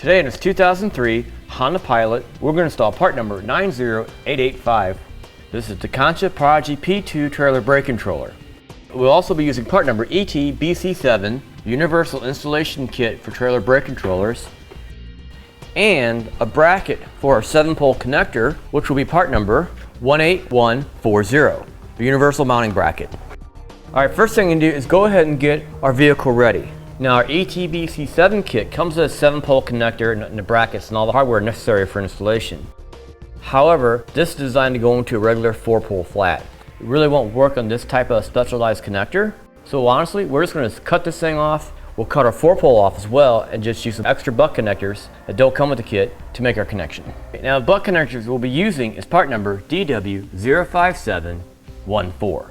Today in this 2003 Honda Pilot, we're going to install part number 90885. This is the Concha Prodigy P2 trailer brake controller. We'll also be using part number ET-BC7, Universal Installation Kit for trailer brake controllers, and a bracket for our 7-pole connector, which will be part number 18140, the universal mounting bracket. Alright, first thing you can do is go ahead and get our vehicle ready. Now our ET-BC7 kit comes with a 7-pole connector and the brackets and all the hardware necessary for installation. However, this is designed to go into a regular 4-pole flat. It really won't work on this type of specialized connector. So honestly, we're just going to cut this thing off. We'll cut our 4-pole off as well and just use some extra butt connectors that don't come with the kit to make our connection. Now the butt connectors we'll be using is part number DW05714.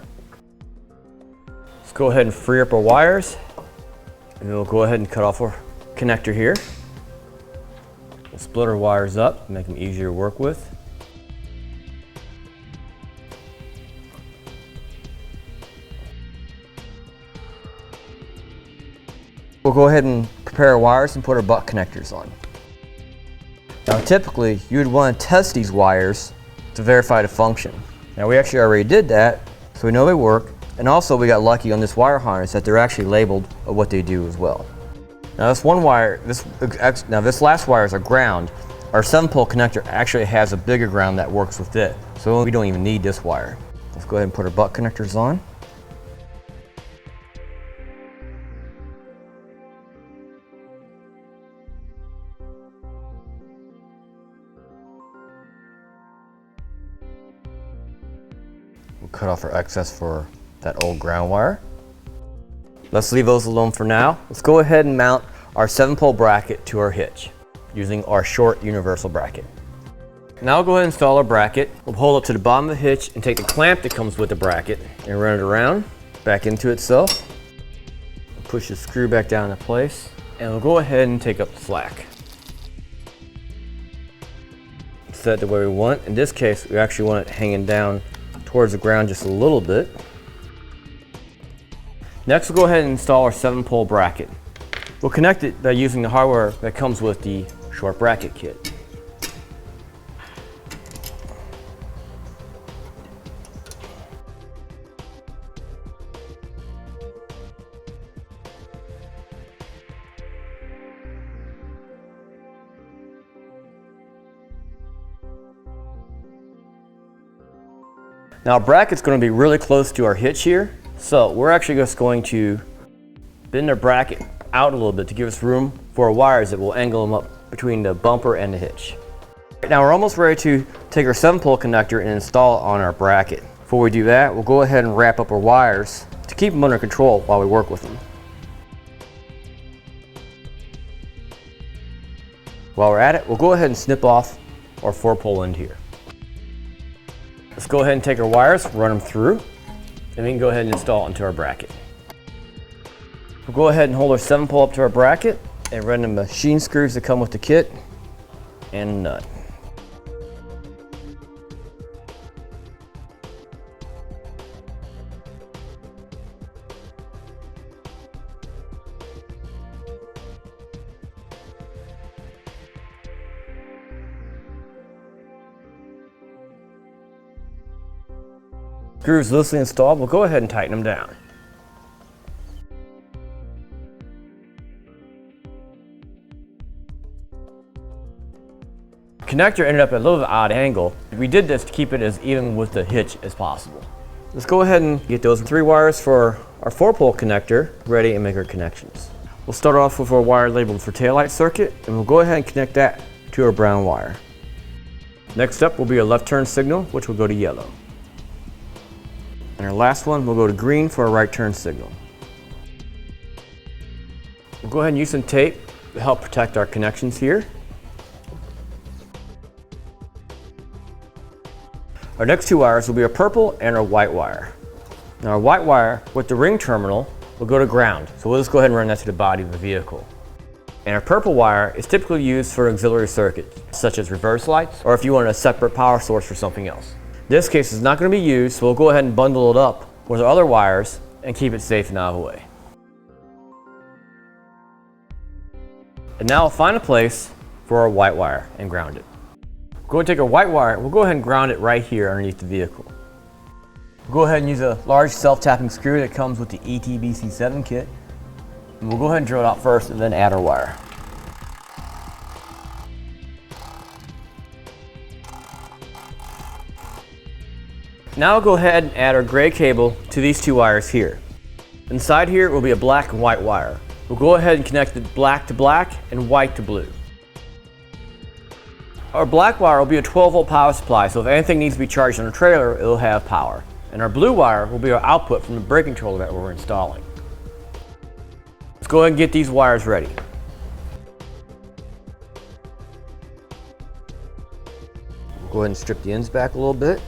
Let's go ahead and free up our wires. And we'll go ahead and cut off our connector here. We'll split our wires up, make them easier to work with. We'll go ahead and prepare our wires and put our butt connectors on. Now typically, you would want to test these wires to verify the function. Now we actually already did that, so we know they work. And also we got lucky on this wire harness that they're actually labeled of what they do as well. Now this one wire, this last wire is a ground. Our 7-pole connector actually has a bigger ground that works with it. So we don't even need this wire. Let's go ahead and put our butt connectors on. We'll cut off our excess for that old ground wire. Let's leave those alone for now. Let's go ahead and mount our 7-pole bracket to our hitch using our short universal bracket. Now we'll go ahead and install our bracket. We'll hold it to the bottom of the hitch and take the clamp that comes with the bracket and run it around back into itself. Push the screw back down into place and we'll go ahead and take up the slack. Set it the way we want. In this case, we actually want it hanging down towards the ground just a little bit. Next, we'll go ahead and install our 7-pole bracket. We'll connect it by using the hardware that comes with the short bracket kit. Now our bracket's going to be really close to our hitch here. So we're actually just going to bend our bracket out a little bit to give us room for our wires that will angle them up between the bumper and the hitch. Now we're almost ready to take our 7-pole connector and install it on our bracket. Before we do that, we'll go ahead and wrap up our wires to keep them under control while we work with them. While we're at it, we'll go ahead and snip off our 4-pole end here. Let's go ahead and take our wires, run them through, and we can go ahead and install it into our bracket. We'll go ahead and hold our 7-pole up to our bracket and run the machine screws that come with the kit and a nut. Screws loosely installed, we'll go ahead and tighten them down. The connector ended up at a little bit odd angle. We did this to keep it as even with the hitch as possible. Let's go ahead and get those 3 wires for our 4-pole connector ready and make our connections. We'll start off with our wire labeled for taillight circuit and we'll go ahead and connect that to our brown wire. Next up will be a left turn signal, which will go to yellow. And our last one will go to green for a right turn signal. We'll go ahead and use some tape to help protect our connections here. Our next 2 wires will be our purple and our white wire. Now our white wire with the ring terminal will go to ground, so we'll just go ahead and run that to the body of the vehicle. And our purple wire is typically used for auxiliary circuits, such as reverse lights, or if you want a separate power source for something else. This case is not going to be used, so we'll go ahead and bundle it up with our other wires and keep it safe and out of the way. And now we'll find a place for our white wire and ground it. We'll go and take our white wire, we'll go ahead and ground it right here underneath the vehicle. We'll go ahead and use a large self-tapping screw that comes with the ETBC7 kit. And we'll go ahead and drill it out first and then add our wire. Now we'll go ahead and add our gray cable to these two wires here. Inside here will be a black and white wire. We'll go ahead and connect the black to black and white to blue. Our black wire will be a 12-volt power supply, so if anything needs to be charged on a trailer, it'll have power. And our blue wire will be our output from the brake controller that we're installing. Let's go ahead and get these wires ready. We'll go ahead and strip the ends back a little bit.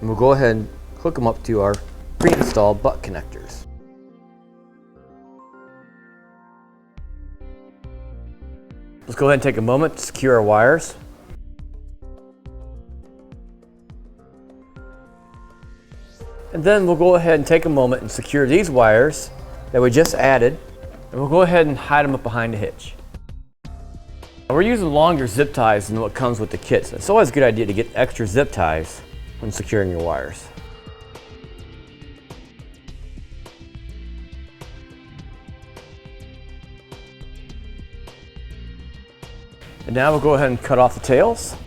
And we'll go ahead and hook them up to our pre-installed butt connectors. Let's go ahead and take a moment to secure our wires. And then we'll go ahead and take a moment and secure these wires that we just added, and we'll go ahead and hide them up behind the hitch. Now we're using longer zip ties than what comes with the kit, so it's always a good idea to get extra zip ties when securing your wires. And now we'll go ahead and cut off the tails.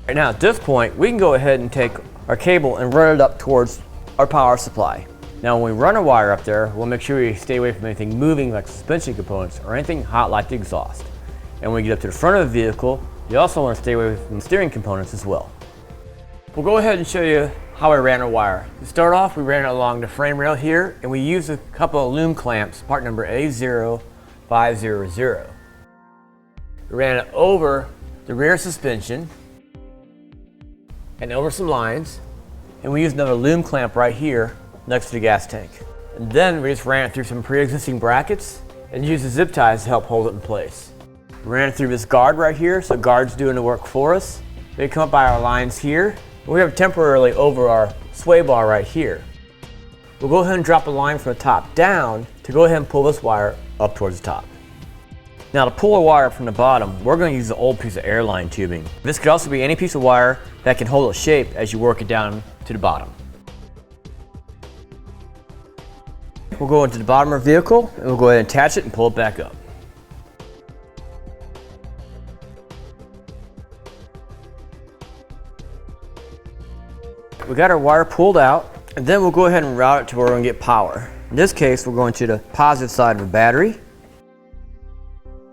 Right now at this point, we can go ahead and take our cable and run it up towards our power supply. Now when we run a wire up there, we'll make sure we stay away from anything moving like suspension components or anything hot like the exhaust. And when we get up to the front of the vehicle, you also want to stay away from steering components as well. We'll go ahead and show you how I ran our wire. To start off, we ran it along the frame rail here, and we used a couple of loom clamps, part number A0500. We ran it over the rear suspension and over some lines, and we used another loom clamp right here next to the gas tank. And then we just ran it through some pre-existing brackets and used the zip ties to help hold it in place. We ran it through this guard right here, so the guard's doing the work for us. They come up by our lines here, and we have it temporarily over our sway bar right here. We'll go ahead and drop a line from the top down to go ahead and pull this wire up towards the top. Now to pull a wire from the bottom, we're going to use an old piece of airline tubing. This could also be any piece of wire that can hold its shape as you work it down to the bottom. We'll go into the bottom of our vehicle and we'll go ahead and attach it and pull it back up. We got our wire pulled out, and then we'll go ahead and route it to where we're going to get power. In this case, we're going to the positive side of a battery.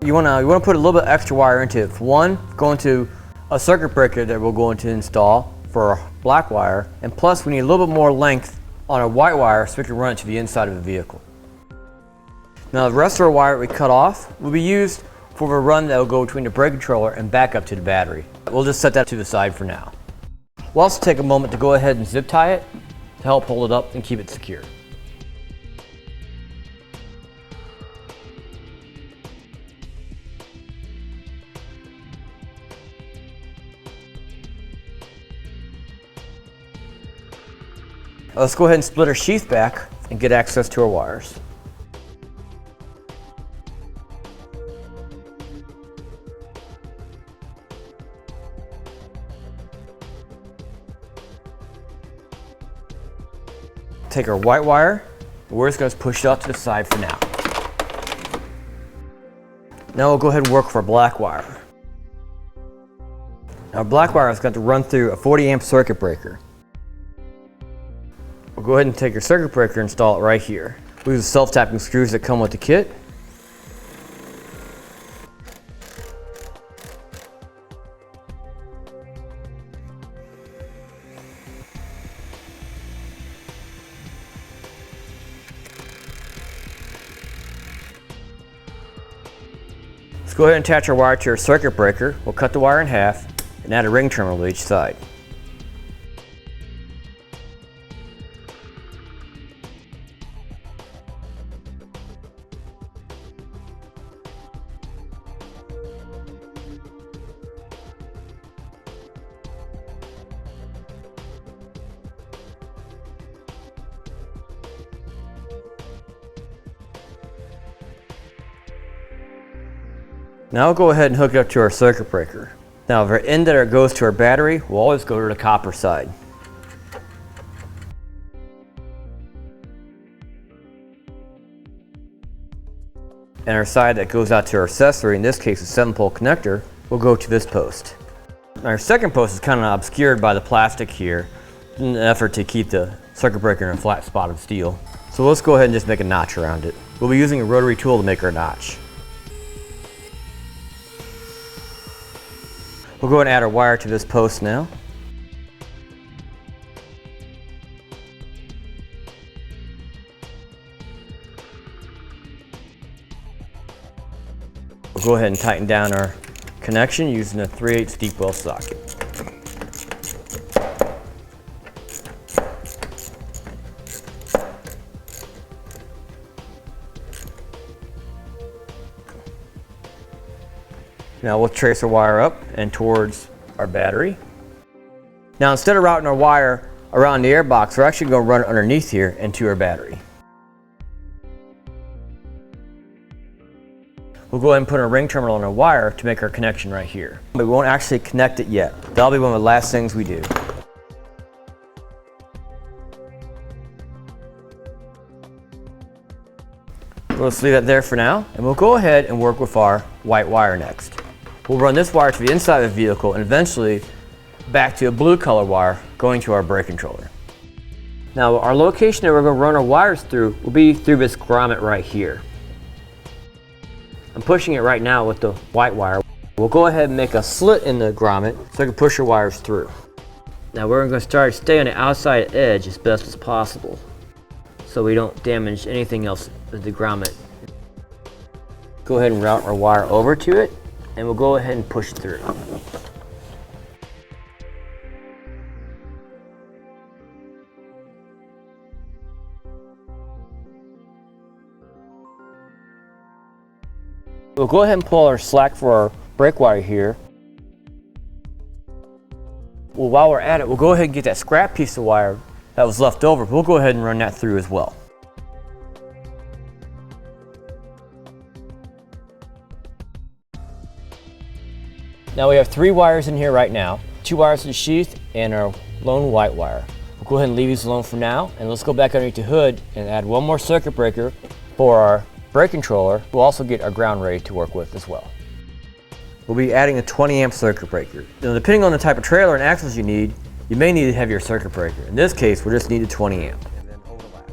You want to put a little bit extra wire into it. For one, going to a circuit breaker that we're going to install for our black wire, and plus we need a little bit more length on our white wire so we can run it to the inside of the vehicle. Now the rest of our wire we cut off will be used for the run that will go between the brake controller and back up to the battery. We'll just set that to the side for now. We'll also take a moment to go ahead and zip tie it to help hold it up and keep it secure. Let's go ahead and split our sheath back and get access to our wires. Take our white wire, we're just going to push it out to the side for now. Now we'll go ahead and work for our black wire. Now black wire is going to run through a 40 amp circuit breaker. We'll go ahead and take your circuit breaker and install it right here. We use the self-tapping screws that come with the kit. Let's go ahead and attach our wire to our circuit breaker. We'll cut the wire in half and add a ring terminal to each side. Now we'll go ahead and hook it up to our circuit breaker. Now the end that goes to our battery will always go to the copper side. And our side that goes out to our accessory, in this case a 7-pole connector, will go to this post. Our second post is kind of obscured by the plastic here in an effort to keep the circuit breaker in a flat spot of steel. So let's go ahead and just make a notch around it. We'll be using a rotary tool to make our notch. We'll go ahead and add our wire to this post now. We'll go ahead and tighten down our connection using a 3/8 deep well socket. Now we'll trace our wire up and towards our battery. Now instead of routing our wire around the air box, we're actually going to run it underneath here into our battery. We'll go ahead and put a ring terminal on our wire to make our connection right here. But we won't actually connect it yet. That'll be one of the last things we do. We'll just leave that there for now, and we'll go ahead and work with our white wire next. We'll run this wire to the inside of the vehicle and eventually back to a blue color wire going to our brake controller. Now our location that we're going to run our wires through will be through this grommet right here. I'm pushing it right now with the white wire. We'll go ahead and make a slit in the grommet so I can push our wires through. Now we're going to stay on the outside edge as best as possible so we don't damage anything else with the grommet. Go ahead and route our wire over to it and we'll go ahead and push through. We'll go ahead and pull our slack for our brake wire here. Well, while we're at it, we'll go ahead and get that scrap piece of wire that was left over. We'll go ahead and run that through as well. Now we have 3 wires in here right now, 2 wires in the sheath and our lone white wire. We'll go ahead and leave these alone for now, and let's go back underneath the hood and add one more circuit breaker for our brake controller. We'll also get our ground ready to work with as well. We'll be adding a 20 amp circuit breaker. Now, depending on the type of trailer and axles you need, you may need a heavier circuit breaker. In this case, we'll just need a 20 amp. And then overlap.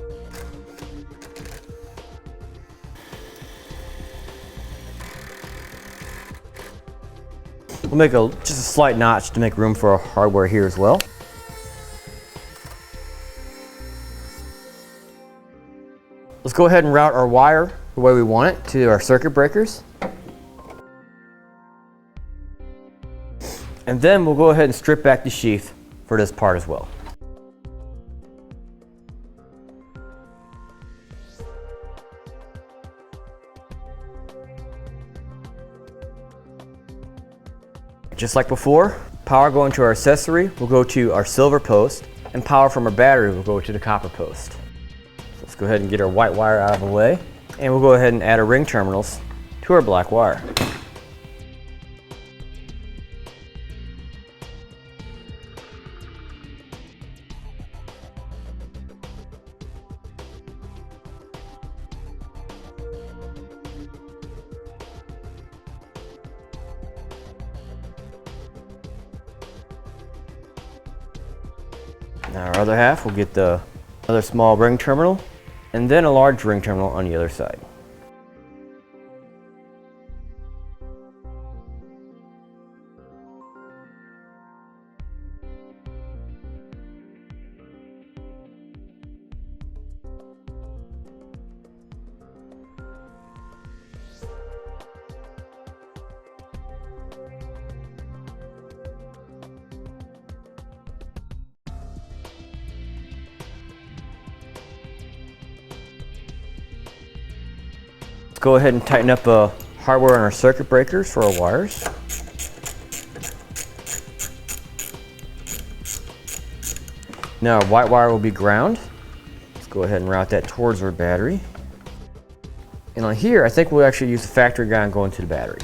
We'll make just a slight notch to make room for our hardware here as well. Let's go ahead and route our wire the way we want it to our circuit breakers. And then we'll go ahead and strip back the sheath for this part as well. Just like before, power going to our accessory will go to our silver post, and power from our battery will go to the copper post. So let's go ahead and get our white wire out of the way, and we'll go ahead and add our ring terminals to our black wire. Now our other half, we'll get the other small ring terminal and then a large ring terminal on the other side. Go ahead and tighten up hardware on our circuit breakers for our wires. Now our white wire will be ground. Let's go ahead and route that towards our battery. And on here, I think we'll actually use the factory ground going to the battery.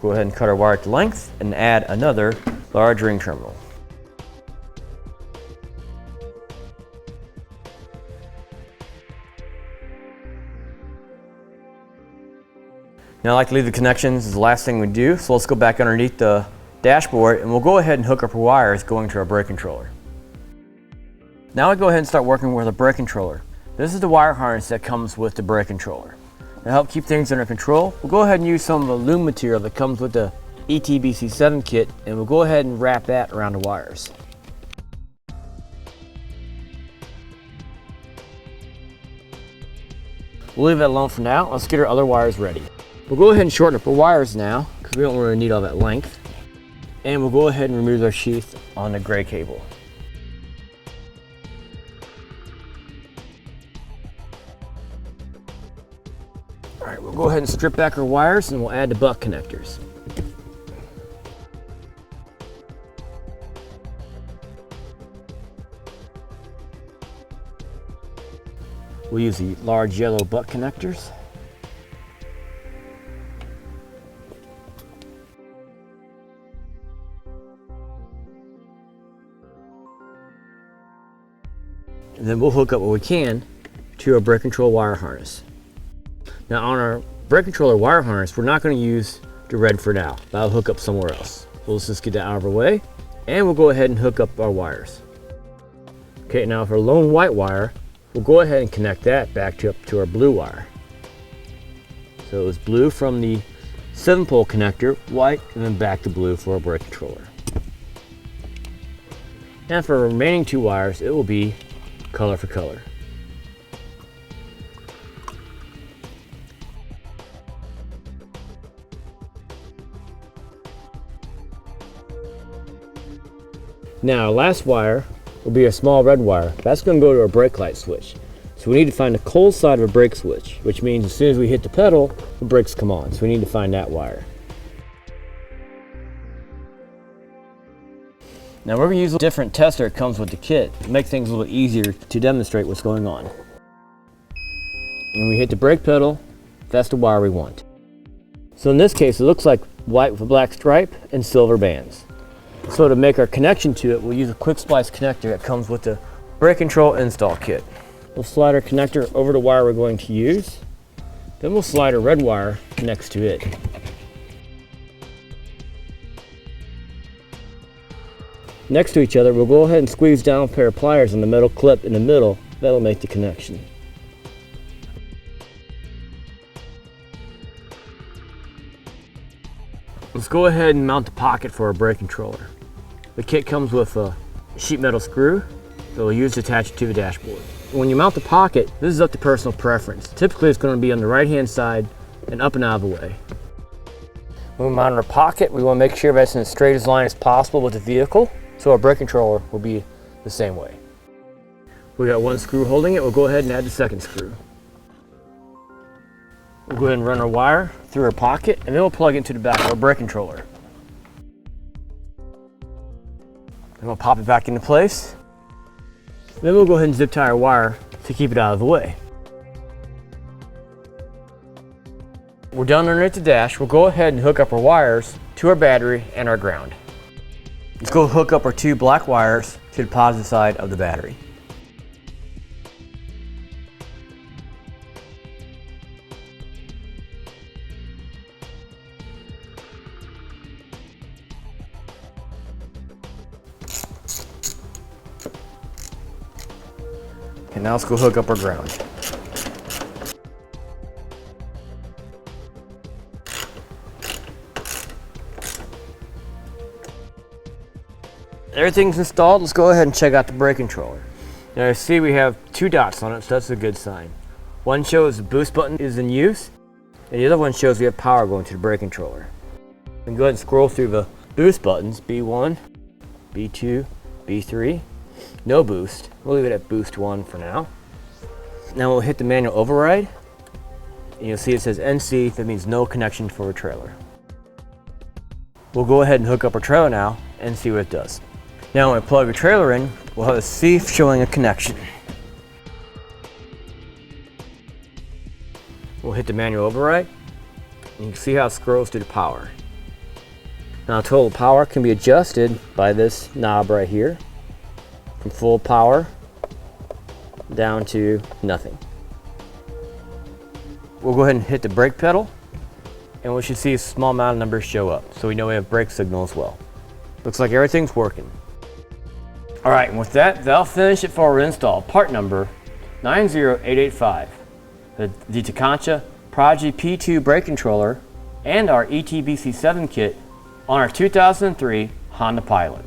Go ahead and cut our wire to length and add another large ring terminal. Now I like to leave the connections as the last thing we do, so let's go back underneath the dashboard and we'll go ahead and hook up our wires going to our brake controller. Now I go ahead and start working with a brake controller. This is the wire harness that comes with the brake controller. To help keep things under control, we'll go ahead and use some of the loom material that comes with the ETBC7 kit, and we'll go ahead and wrap that around the wires. We'll leave that alone for now. Let's get our other wires ready. We'll go ahead and shorten up our wires now because we don't really need all that length. And we'll go ahead and remove our sheath on the gray cable. All right, we'll go ahead and strip back our wires and we'll add the butt connectors. We'll use the large yellow butt connectors. And then we'll hook up what we can to our brake control wire harness. Now on our brake controller wire harness, we're not going to use the red for now. That'll hook up somewhere else. So let's just get that out of our way and we'll go ahead and hook up our wires. Okay, now for our lone white wire, we'll go ahead and connect that back up to our blue wire. So it was blue from the 7-pole connector, white, and then back to blue for our brake controller. And for our remaining 2 wires, it will be color for color. Now our last wire will be a small red wire. That's going to go to our brake light switch. So we need to find the cold side of a brake switch, which means as soon as we hit the pedal, the brakes come on. So we need to find that wire. Now we're going to use a different tester that comes with the kit to make things a little easier to demonstrate what's going on. When we hit the brake pedal, that's the wire we want. So in this case, it looks like white with a black stripe and silver bands. So to make our connection to it, we'll use a quick splice connector that comes with the brake control install kit. We'll slide our connector over the wire we're going to use. Then we'll slide a red wire next to it. Next to each other, we'll go ahead and squeeze down a pair of pliers on the metal clip in the middle. That'll make the connection. Let's go ahead and mount the pocket for our brake controller. The kit comes with a sheet metal screw that we'll use to attach it to the dashboard. When you mount the pocket, this is up to personal preference. Typically it's going to be on the right hand side and up and out of the way. When we mount our pocket, we want to make sure that's in as straight as line as possible with the vehicle, so our brake controller will be the same way. We got 1 screw holding it. We'll go ahead and add the 2nd screw. We'll go ahead and run our wire through our pocket and then we'll plug it into the back of our brake controller. Then we'll pop it back into place. Then we'll go ahead and zip tie our wire to keep it out of the way. We're done underneath the dash. We'll go ahead and hook up our wires to our battery and our ground. Let's go hook up our 2 black wires to the positive side of the battery. Okay, now let's go hook up our ground. Everything's installed. Let's go ahead and check out the brake controller. Now you see we have 2 dots on it, so that's a good sign. One shows the boost button is in use, and the other one shows we have power going to the brake controller. We can go ahead and scroll through the boost buttons, B1, B2, B3, no boost. We'll leave it at boost 1 for now. Now we'll hit the manual override, and you'll see it says NC, that means no connection for a trailer. We'll go ahead and hook up our trailer now and see what it does. Now when we plug the trailer in, we'll have a C showing a connection. We'll hit the manual override, and you can see how it scrolls to the power. Now total power can be adjusted by this knob right here, from full power down to nothing. We'll go ahead and hit the brake pedal, and we should see a small amount of numbers show up, so we know we have brake signal as well. Looks like everything's working. All right, and with that, that'll finish it for our install. Part number 90885, the Takancha Prodigy P2 brake controller and our ETBC7 kit on our 2003 Honda Pilot.